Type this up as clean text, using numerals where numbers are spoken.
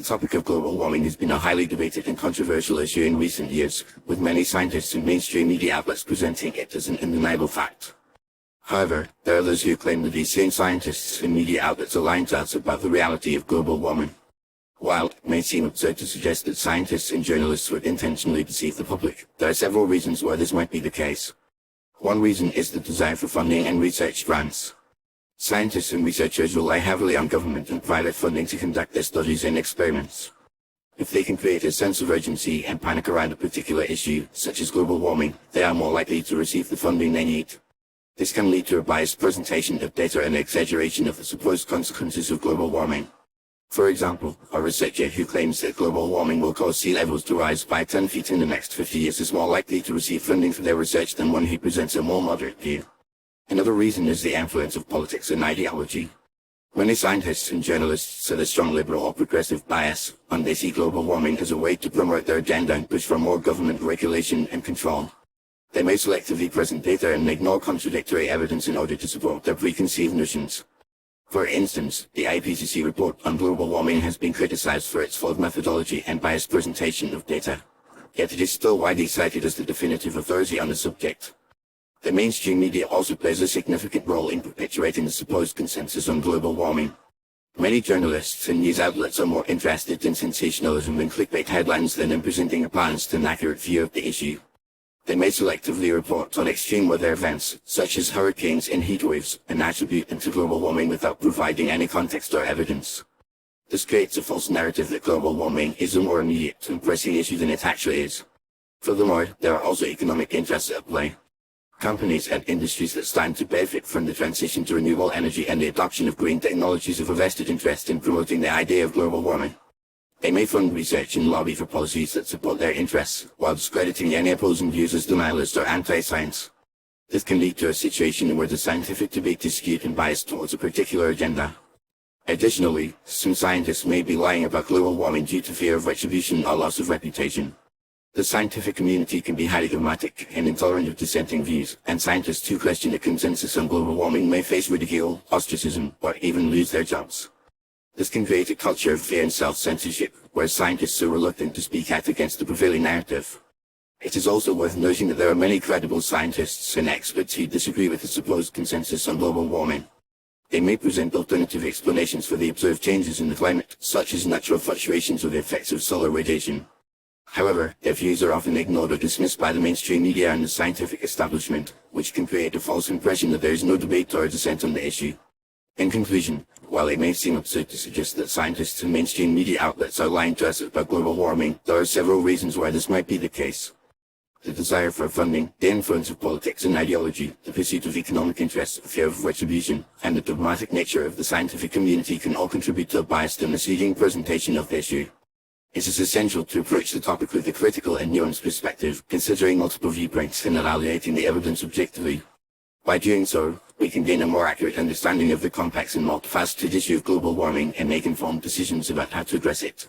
topic of global warming has been a highly debated and controversial issue in recent years, with many scientists and mainstream media outlets presenting it as an undeniable fact. However, there are those who claim that these same scientists and media outlets are lying to us about the reality of global warming. While it may seem absurd to suggest that scientists and journalists would intentionally deceive the public, there are several reasons why this might be the case. One reason is the desire for funding and research grants. Scientists and researchers rely heavily on government and private funding to conduct their studies and experiments. If they can create a sense of urgency and panic around a particular issue, such as global warming, they are more likely to receive the funding they need. This can lead to a biased presentation of data and exaggeration of the supposed consequences of global warming. For example, a researcher who claims that global warming will cause sea levels to rise by 10 feet in the next 50 years is more likely to receive funding for their research than one who presents a more moderate view. Another reason is the influence of politics and ideology. Many scientists and journalists have a strong liberal or progressive bias, and they see global warming as a way to promote their agenda and push for more government regulation and control. They may selectively present data and ignore contradictory evidence in order to support their preconceived notions. For instance, the IPCC report on global warming has been criticized for its flawed methodology and biased presentation of data. Yet it is still widely cited as the definitive authority on the subject. The mainstream media also plays a significant role in perpetuating the supposed consensus on global warming. Many journalists and news outlets are more interested in sensationalism and clickbait headlines than in presenting a balanced and accurate view of the issue. They may selectively report on extreme weather events, such as hurricanes and heatwaves, and attribute them to global warming without providing any context or evidence. This creates a false narrative that global warming is a more immediate and pressing issue than it actually is. Furthermore, there are also economic interests at play. Companies and industries that stand to benefit from the transition to renewable energy and the adoption of green technologies have a vested interest in promoting the idea of global warming. They may fund research and lobby for policies that support their interests, while discrediting any opposing views as denialist or anti-science. This can lead to a situation where the scientific debate is skewed and biased towards a particular agenda. Additionally, some scientists may be lying about global warming due to fear of retribution or loss of reputation. The scientific community can be highly dogmatic and intolerant of dissenting views, and scientists who question the consensus on global warming may face ridicule, ostracism, or even lose their jobs. This can create a culture of fear and self-censorship, where scientists are reluctant to speak out against the prevailing narrative. It is also worth noting that there are many credible scientists and experts who disagree with the supposed consensus on global warming. They may present alternative explanations for the observed changes in the climate, such as natural fluctuations or the effects of solar radiation. However, their views are often ignored or dismissed by the mainstream media and the scientific establishment, which can create a false impression that there is no debate or dissent on the issue. In conclusion, while it may seem absurd to suggest that scientists and mainstream media outlets are lying to us about global warming, there are several reasons why this might be the case. The desire for funding, the influence of politics and ideology, the pursuit of economic interests, fear of retribution, and the dogmatic nature of the scientific community can all contribute to a biased and misleading presentation of the issue. It is essential to approach the topic with a critical and nuanced perspective, considering multiple viewpoints and evaluating the evidence objectively. By doing so, we can gain a more accurate understanding of the complex and multifaceted issue of global warming and make informed decisions about how to address it.